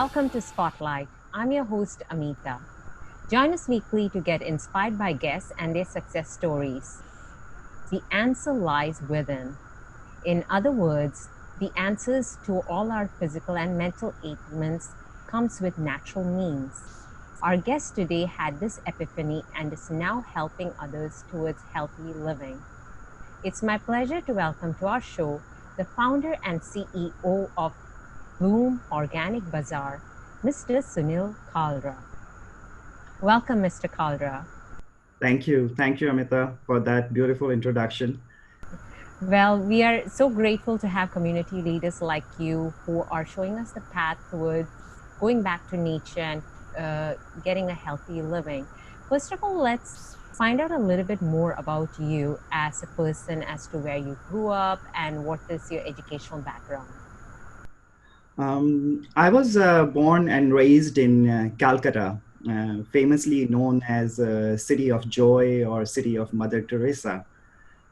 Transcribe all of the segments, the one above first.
Welcome to Spotlight. I'm your host, Amitha. Join us weekly to get inspired by guests and their success stories. The answer lies within. In other words, the answers to all our physical and mental ailments comes with natural means. Our guest today had this epiphany and is now helping others towards healthy living. It's my pleasure to welcome to our show the founder and CEO of Bloom Organic Bazaar, Mr. Sunil Kalra. Welcome, Mr. Kalra. Thank you. Thank you, Amitha, for that beautiful introduction. Well, we are so grateful to have community leaders like you who are showing us the path towards going back to nature and getting a healthy living. First of all, let's find out a little bit more about you as a person, as to where you grew up and what is your educational background. I was born and raised in Calcutta, famously known as City of Joy or City of Mother Teresa.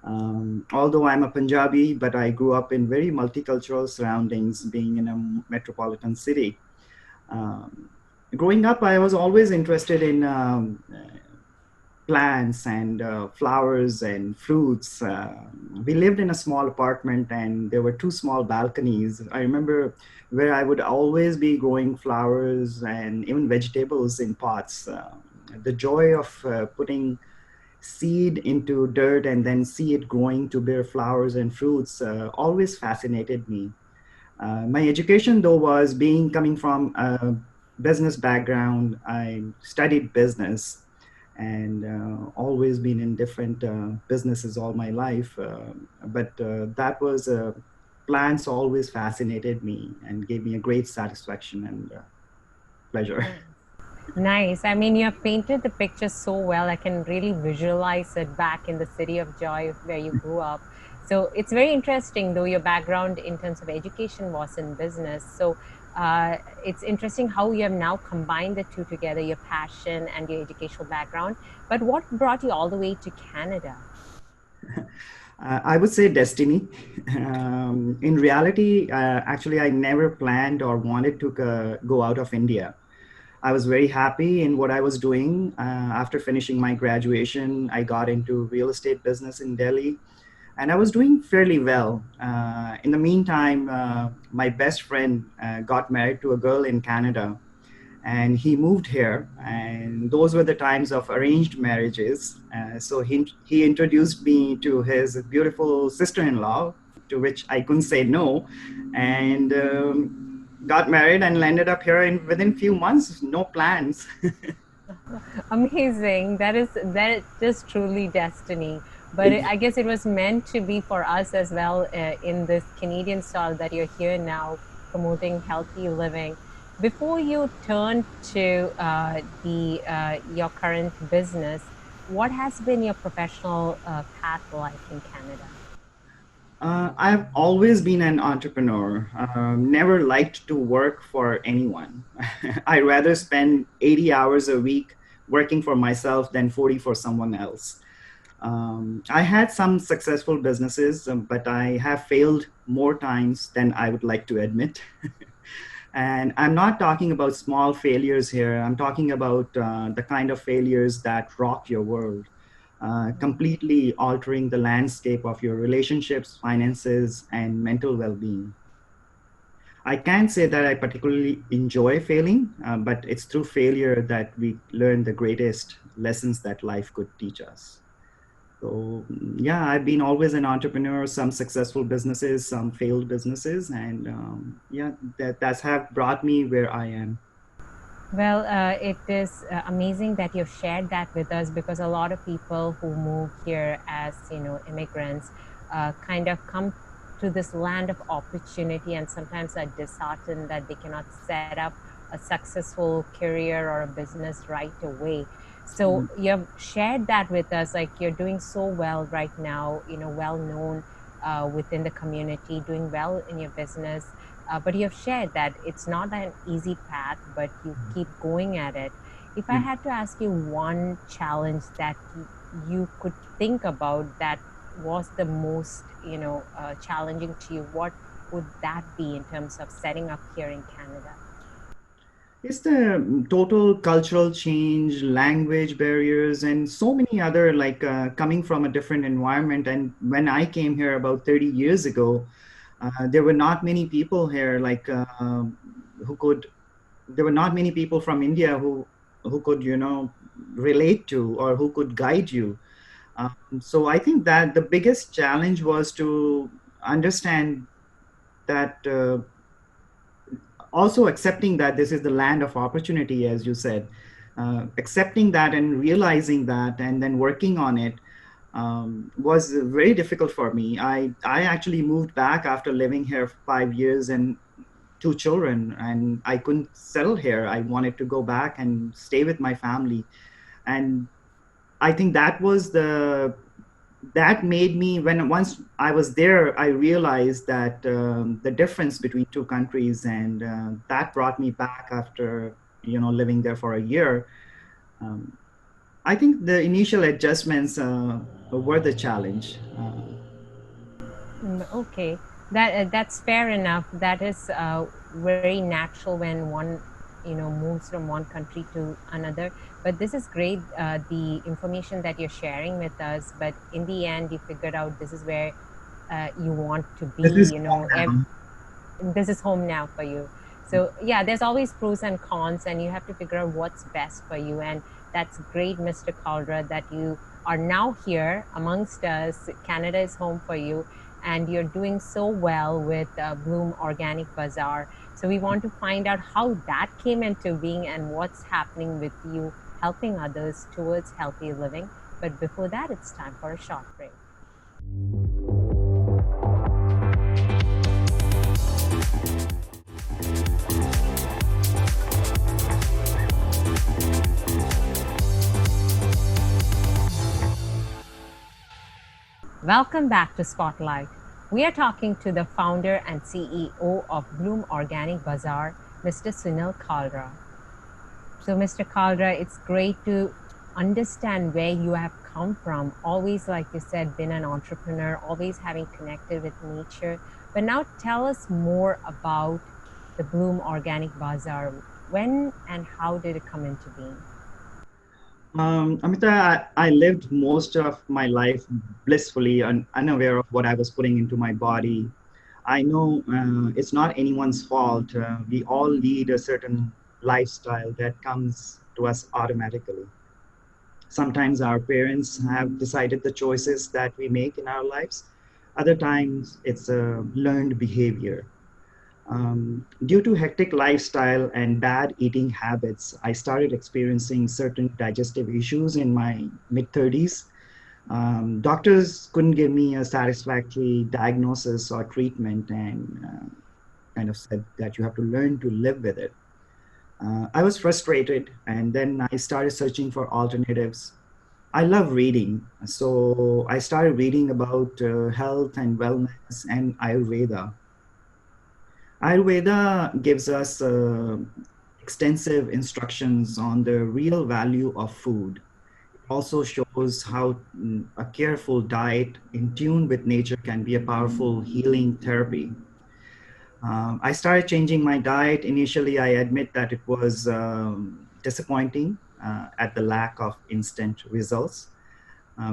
Although I'm a Punjabi, but I grew up in very multicultural surroundings, being in a metropolitan city. Growing up, I was always interested in plants and flowers and fruits. We lived in a small apartment and there were two small balconies. I remember where I would always be growing flowers and even vegetables in pots. The joy of putting seed into dirt and then see it growing to bear flowers and fruits always fascinated me. My education, though, was being coming from a business background. I studied business and always been in different businesses all my life. But that was plants always fascinated me and gave me a great satisfaction and pleasure. Nice. I mean, you have painted the picture so well. I can really visualize it back in the city of joy where you grew up. So it's very interesting, though your background in terms of education was in business. So it's interesting how you have now combined the two together, your passion and your educational background. But what brought you all the way to Canada? I would say destiny. In reality, actually, I never planned or wanted to go out of India. I was very happy in what I was doing. After finishing my graduation, I got into real estate business in Delhi, and I was doing fairly well. In the meantime, my best friend got married to a girl in Canada, and he moved here. And those were the times of arranged marriages. So he introduced me to his beautiful sister-in-law, to which I couldn't say no, and got married and landed up here within few months. No plans. Amazing. That is truly destiny. But I guess it was meant to be for us as well in this Canadian style that you're here now promoting healthy living. Before you turn to your current business, what has been your professional path like in Canada? I've always been an entrepreneur, never liked to work for anyone. I rather spend 80 hours a week working for myself than 40 for someone else. I had some successful businesses, but I have failed more times than I would like to admit. And I'm not talking about small failures here. I'm talking about the kind of failures that rock your world, completely altering the landscape of your relationships, finances, and mental well being. I can't say that I particularly enjoy failing, but it's through failure that we learn the greatest lessons that life could teach us. So yeah, I've been always an entrepreneur, some successful businesses, some failed businesses, and yeah, that's have brought me where I am. Well, it is amazing that you've shared that with us because a lot of people who move here as immigrants kind of come to this land of opportunity and sometimes are disheartened that they cannot set up a successful career or a business right away. So you have shared that with us, like you're doing so well right now, well known within the community, doing well in your business. But you have shared that it's not an easy path, but you keep going at it. If I had to ask you one challenge that you could think about that was the most, challenging to you, what would that be in terms of setting up here in Canada? It's the total cultural change, language barriers, and so many other like coming from a different environment. And when I came here about 30 years ago, there were not many people here like who could. There were not many people from India who could relate to or who could guide you. So I think that the biggest challenge was to understand that. Also accepting that this is the land of opportunity, as you said, accepting that and realizing that and then working on it was very difficult for me. I actually moved back after living here 5 years and two children, and I couldn't settle here. I wanted to go back and stay with my family. And I think that made me, when once I was there, I realized that the difference between two countries, and that brought me back after living there for a year. um, I think the initial adjustments were the challenge. Okay, that's fair enough. That is very natural when one moves from one country to another. But this is great, the information that you're sharing with us. But in the end, you figured out this is where you want to be. This is home now. This is home now for you. So yeah, there's always pros and cons, and you have to figure out what's best for you. And that's great, Mr. Kalra, that you are now here amongst us. Canada is home for you, and you're doing so well with Bloom Organic Bazaar. So we want to find out how that came into being and what's happening with you helping others towards healthy living. But before that, it's time for a short break. Welcome back to Spotlight. We are talking to the founder and CEO of Bloom Organic Bazaar, Mr. Sunil Kalra. So, Mr. Kalra, it's great to understand where you have come from. Always, like you said, been an entrepreneur, always having connected with nature. But now tell us more about the Bloom Organic Bazaar. When and how did it come into being? Amita, I lived most of my life blissfully and unaware of what I was putting into my body. I know it's not anyone's fault. We all lead a certain lifestyle that comes to us automatically. Sometimes our parents have decided the choices that we make in our lives. Other times it's a learned behavior. Due to hectic lifestyle and bad eating habits, I started experiencing certain digestive issues in my mid 30s. Doctors couldn't give me a satisfactory diagnosis or treatment, and kind of said that you have to learn to live with it. I was frustrated, and then I started searching for alternatives. I love reading, so I started reading about health and wellness and Ayurveda. Ayurveda gives us extensive instructions on the real value of food. It also shows how a careful diet in tune with nature can be a powerful healing therapy. I started changing my diet. Initially, I admit that it was disappointing at the lack of instant results.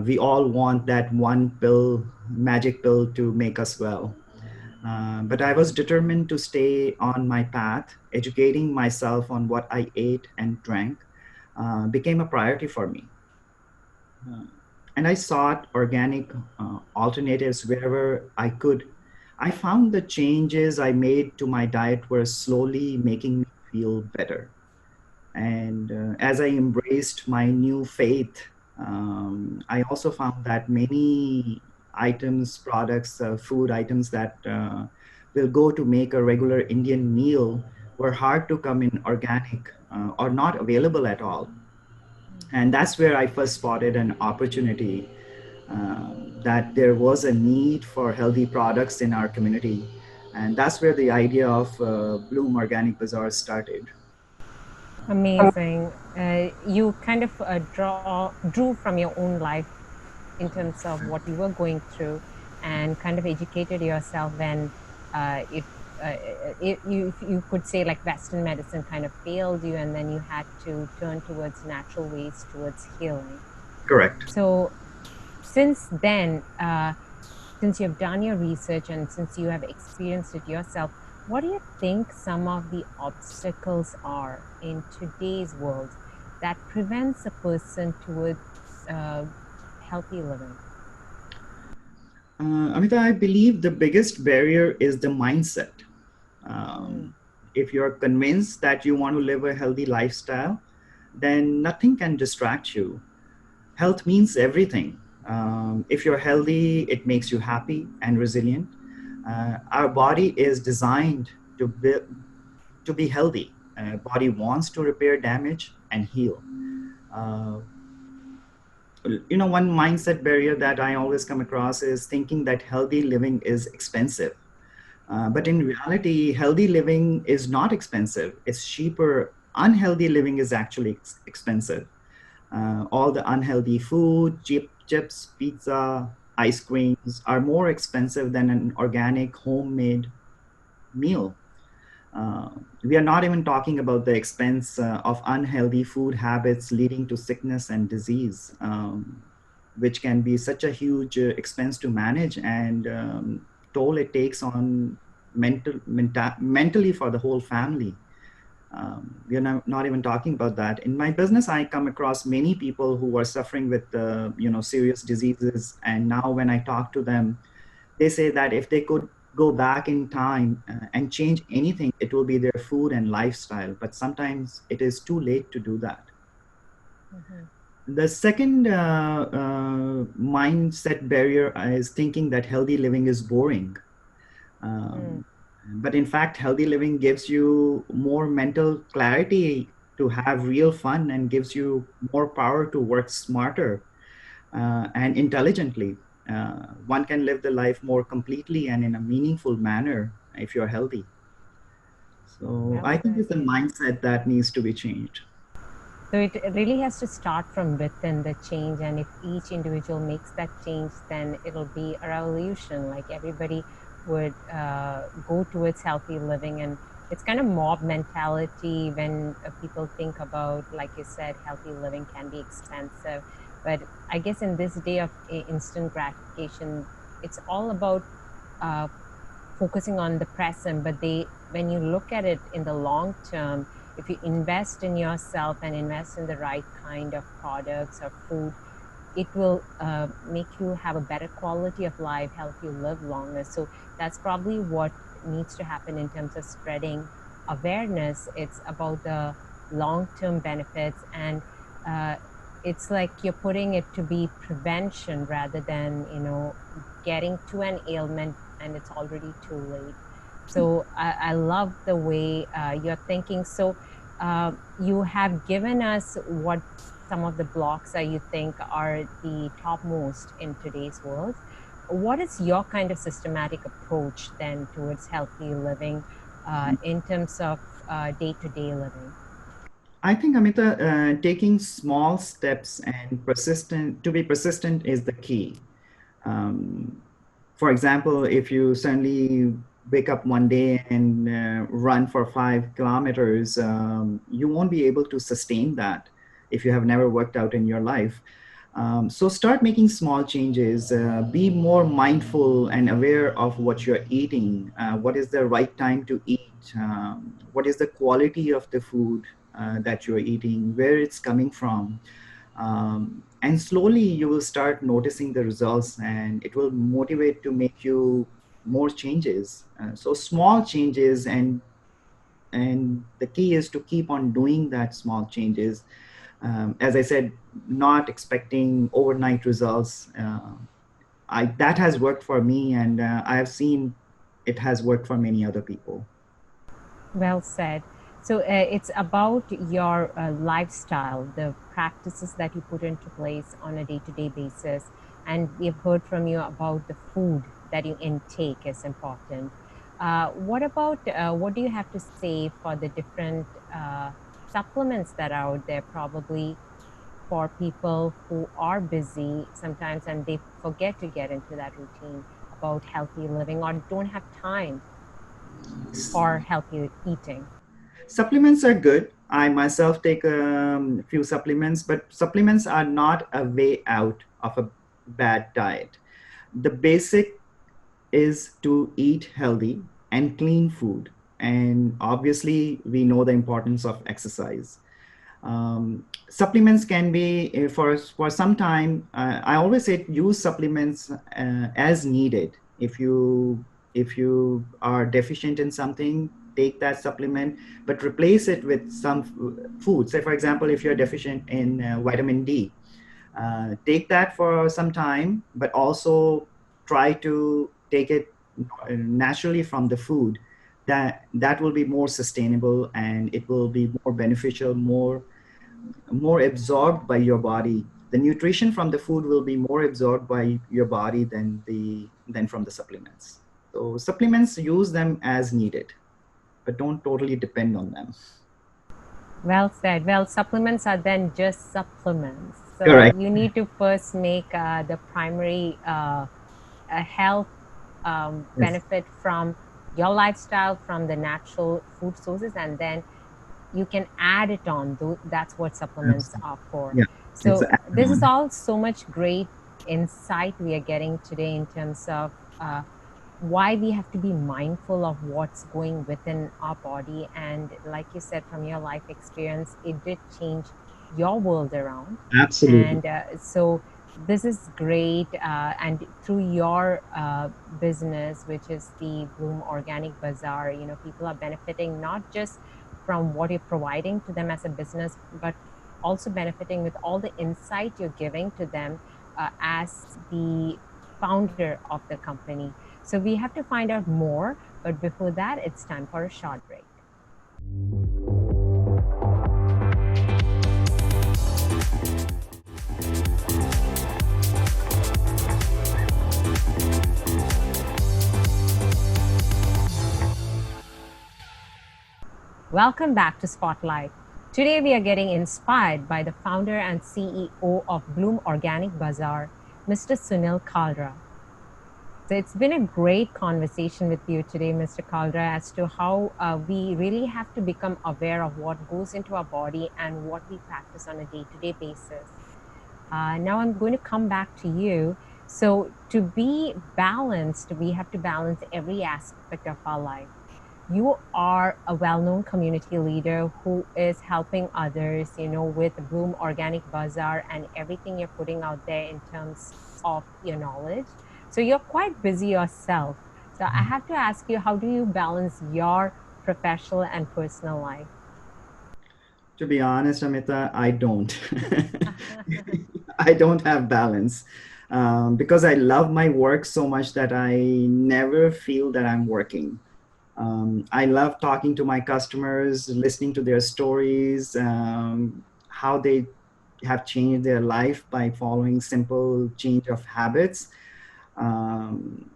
We all want that one pill, magic pill to make us well. But I was determined to stay on my path. Educating myself on what I ate and drank became a priority for me. Uh, and I sought organic alternatives wherever I could. I found the changes I made to my diet were slowly making me feel better. And as I embraced my new faith, I also found that many items, products, food items that will go to make a regular Indian meal were hard to come in organic or not available at all. And that's where I first spotted an opportunity that there was a need for healthy products in our community. And that's where the idea of Bloom Organic Bazaar started. Amazing. You kind of drew from your own life in terms of what you were going through and kind of educated yourself when it if you could say like Western medicine kind of failed you, and then you had to turn towards natural ways towards healing. Correct. So since then, since you've done your research and since you have experienced it yourself, what do you think some of the obstacles are in today's world that prevents a person towards healthy living? Amita, I believe the biggest barrier is the mindset. Mm, If you're convinced that you want to live a healthy lifestyle, then nothing can distract you. Health means everything. If you're healthy, it makes you happy and resilient. Our body is designed to be healthy. Body wants to repair damage and heal. Uh, One mindset barrier that I always come across is thinking that healthy living is expensive. But mm, in reality, healthy living is not expensive. It's cheaper. Unhealthy living is actually expensive. All the unhealthy food, chips, pizza, ice creams are more expensive than an organic homemade meal. We are not even talking about the expense of unhealthy food habits leading to sickness and disease, which can be such a huge expense to manage and toll it takes on mentally for the whole family. We are not even talking about that. In my business, I come across many people who are suffering with serious diseases, and now when I talk to them, they say that if they could go back in time and change anything, it will be their food and lifestyle. But sometimes it is too late to do that. mhm, The second mindset barrier is thinking that healthy living is boring. mm. Um, but in fact, healthy living gives you more mental clarity to have real fun and gives you more power to work smarter and intelligently. One can live the life more completely and in a meaningful manner if you're healthy. So Well I think said. it's a mindset that needs to be changed. So it really has to start from within, the change, and if each individual makes that change, then it'll be a revolution. Like everybody would go towards healthy living, and it's kind of mob mentality when people think about, like you said, healthy living can be expensive. But I guess in this day of instant gratification, it's all about uh, focusing on the present, but when you look at it in the long term, if you invest in yourself and invest in the right kind of products or food, it will make you have a better quality of life, help you live longer. So that's probably what needs to happen in terms of spreading awareness. It's about the long-term benefits, and uh, it's like you're putting it to be prevention rather than getting to an ailment and it's already too late. So I love the way you're thinking. So you have given us what some of the blocks that you think are the topmost in today's world. What is your kind of systematic approach then towards healthy living in terms of day-to-day living? I think, Amita, taking small steps and persistent is the key. Um, for example, if you suddenly wake up one day and run for 5 kilometers, you won't be able to sustain that if you have never worked out in your life. So start making small changes. Be more mindful and aware of what you're eating. What is the right time to eat? What is the quality of the food that you're eating? Where it's coming from? And slowly you will start noticing the results, and it will motivate to make you more changes. So small changes, and the key is to keep on doing that small changes. As I said, not expecting overnight results. That has worked for me, and I have seen it has worked for many other people. Well said. So it's about your lifestyle, the practices that you put into place on a day-to-day basis. And we've heard from you about the food that you intake is important. What about what do you have to say for the different supplements that are out there, probably for people who are busy sometimes and they forget to get into that routine about healthy living or don't have time? for healthy eating? Supplements are good. I myself take a few supplements, but supplements are not a way out of a bad diet. The basic is to eat healthy and clean food. And obviously, we know the importance of exercise. Supplements can be for some time. I always say use supplements as needed. If you are deficient in something, take that supplement, but replace it with some food. Say, for example, if you're deficient in vitamin D, take that for some time, but also try to take it naturally from the food. That will be more sustainable, and it will be more beneficial, more absorbed by your body. The nutrition from the food will be more absorbed by your body than from the supplements. So supplements, use them as needed, but don't totally depend on them. Well said. Well, supplements are then just supplements. So Correct. you need to first make the primary health Yes. benefit from your lifestyle, from the natural food sources, and then you can add it on. That's what supplements Absolutely. are for. Yeah. It's So an this is add-on. all so much great insight we are getting today in terms of why we have to be mindful of what's going within our body. And like you said, from your life experience, it did change your world around. Absolutely. And so this is great. And through your business, which is the Bloom Organic Bazaar, people are benefiting not just from what you're providing to them as a business, but also benefiting with all the insight you're giving to them as the founder of the company. So we have to find out more, but before that, it's time for a short break. Welcome back to Spotlight. Today we are getting inspired by the founder and CEO of Bloom Organic Bazaar, Mr. Sunil Kalra. So it's been a great conversation with you today, Mr. Kalra, as to how we really have to become aware of what goes into our body and what we practice on a day-to-day basis. Now I'm going to come back to you. So to be balanced, we have to balance every aspect of our life. You are a well-known community leader who is helping others, with Bloom Organic Bazaar and everything you're putting out there in terms of your knowledge. So you're quite busy yourself. So I have to ask you, how do you balance your professional and personal life? To be honest, Amita, I don't. I don't have balance because I love my work so much that I never feel that I'm working. I love talking to my customers, listening to their stories, how they have changed their life by following simple change of habits. um,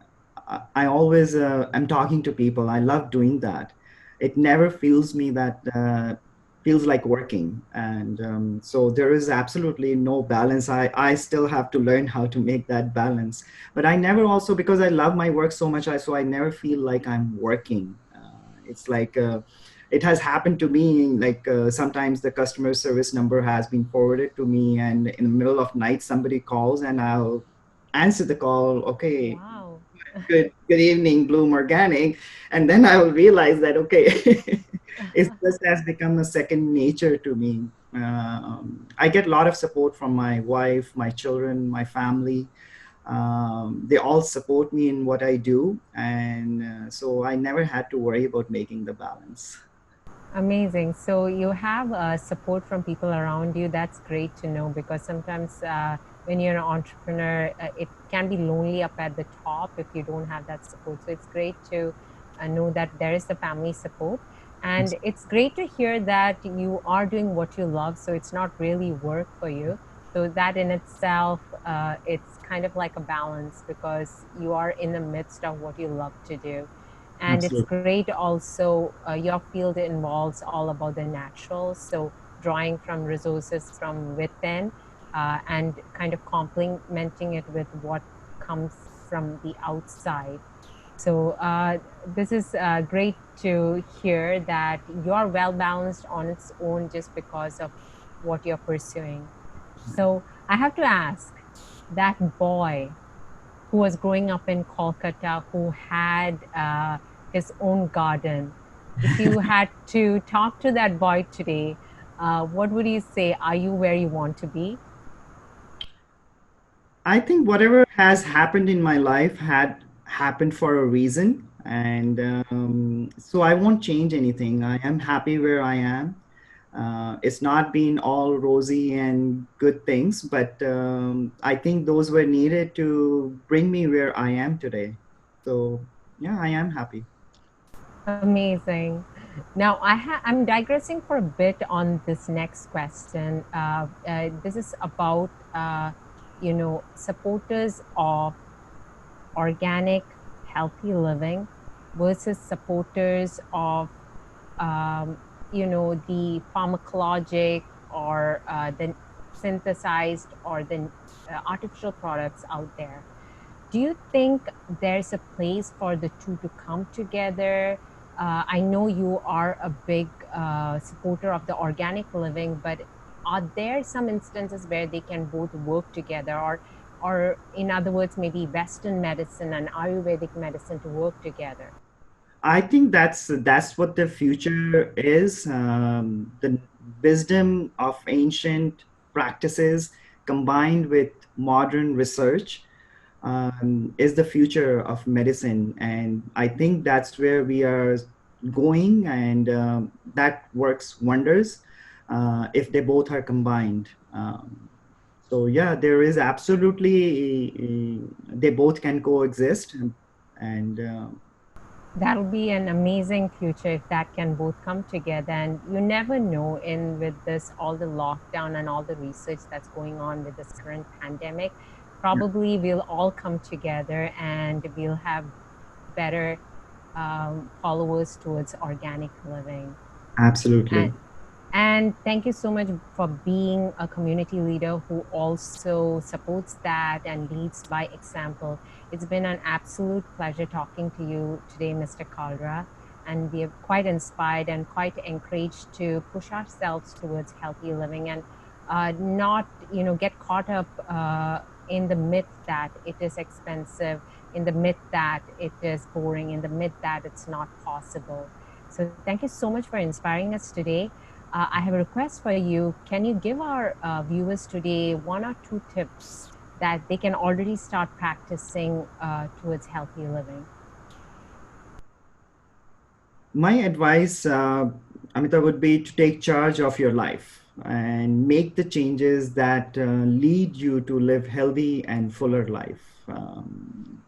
I always am talking to people. I love doing that. It never feels me that feels like working, and so there is absolutely no balance. I still have to learn how to make that balance, but I never also, because I love my work so much. So I never feel like I'm working. It's like it has happened to me. Like sometimes the customer service number has been forwarded to me, and in the middle of night somebody calls, and I'll answer the call. Okay, Wow. good evening, Bloom Organic. And then I will realize that, okay, it just has become a second nature to me. I get a lot of support from my wife, my children, my family. They all support me in what I do. And so I never had to worry about making the balance. Amazing. So you have support from people around you. That's great to know, because sometimes when you're an entrepreneur, it can be lonely up at the top if you don't have that support. So it's great to know that there is the family support. And it's great to hear that you are doing what you love. So it's not really work for you. So that in itself, it's kind of like a balance, because you are in the midst of what you love to do. And it's Absolutely. great also, your field involves all about the natural, so drawing from resources from within and kind of complementing it with what comes from the outside. So this is great to hear that you are well balanced on its own just because of what you're pursuing. So I have to ask, that boy who was growing up in Kolkata, who had his own garden, if you had to talk to that boy today, what would you say? Are you where you want to be? I think whatever has happened in my life had happened for a reason. And so I won't change anything. I am happy where I am. It's not been all rosy and good things, but I think those were needed to bring me where I am today. So, yeah, I am happy. Amazing. Now, I'm digressing for a bit on this next question. This is about, supporters of organic, healthy living versus supporters of, the pharmacologic or the synthesized or the artificial products out there. Do you think there's a place for the two to come together? I know you are a big supporter of the organic living, but are there some instances where they can both work together, or in other words, maybe Western medicine and Ayurvedic medicine to work together? I think that's what the future is. The wisdom of ancient practices combined with modern research is the future of medicine, and I think that's where we are going, and that works wonders if they both are combined. So yeah, there is absolutely they both can coexist, and That'll be an amazing future if that can both come together. And you never know, in with this all the lockdown and all the research that's going on with this current pandemic, yeah, probably we'll all come together and we'll have better followers towards organic living. And absolutely. and thank you so much for being a community leader who also supports that and leads by example. It's been an absolute pleasure talking to you today, Mr. Kalra. And we are quite inspired and quite encouraged to push ourselves towards healthy living and not, get caught up in the myth that it is expensive, in the myth that it is boring, in the myth that it's not possible. So thank you so much for inspiring us today. I have a request for you. Can you give our viewers today one or two tips that they can already start practicing towards healthy living? My advice, Amita, would be to take charge of your life and make the changes that lead you to live healthy and fuller life.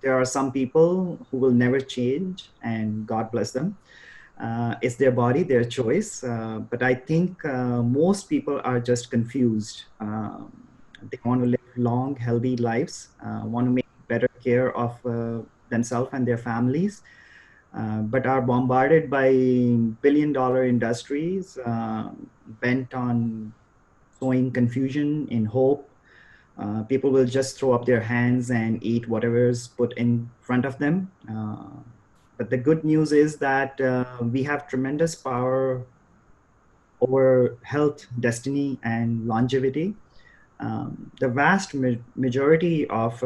There are some people who will never change, and God bless them. It's their body, their choice. But I think most people are just confused. They want to live long, healthy lives, want to make better care of themselves and their families, but are bombarded by billion-dollar industries bent on sowing confusion in hope. People will just throw up their hands and eat whatever's put in front of them. But the good news is that we have tremendous power over health, destiny, and longevity. The vast majority of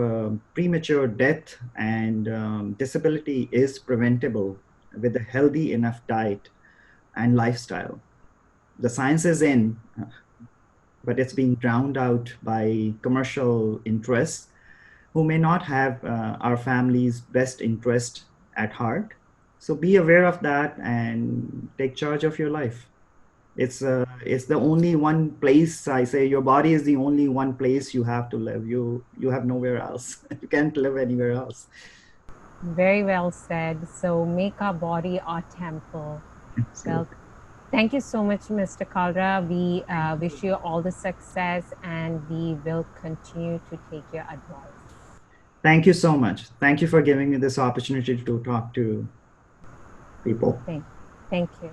premature death and disability is preventable with a healthy enough diet and lifestyle. The science is in, but it's being drowned out by commercial interests who may not have our family's best interest at heart. So be aware of that and take charge of your life. It's the only one place. I say your body is the only one place you have to live. You have nowhere else. You can't live anywhere else. Very well said. So make our body our temple. Well, Absolutely. thank you so much, Mr. Kalra. We wish you all the success and we will continue to take your advice. Thank you so much. Thank you for giving me this opportunity to talk to people. Thank, thank you.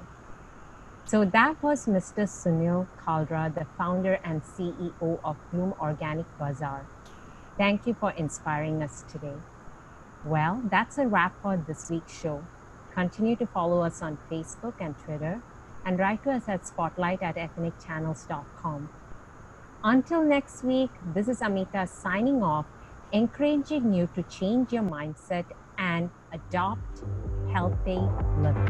So that was Mr. Sunil Kalra, the founder and CEO of Bloom Organic Bazaar. Thank you for inspiring us today. Well, that's a wrap for this week's show. Continue to follow us on Facebook and Twitter, and write to us at spotlight@ethnicchannels.com. Until next week, this is Amitha signing off, encouraging you to change your mindset and adopt healthy living.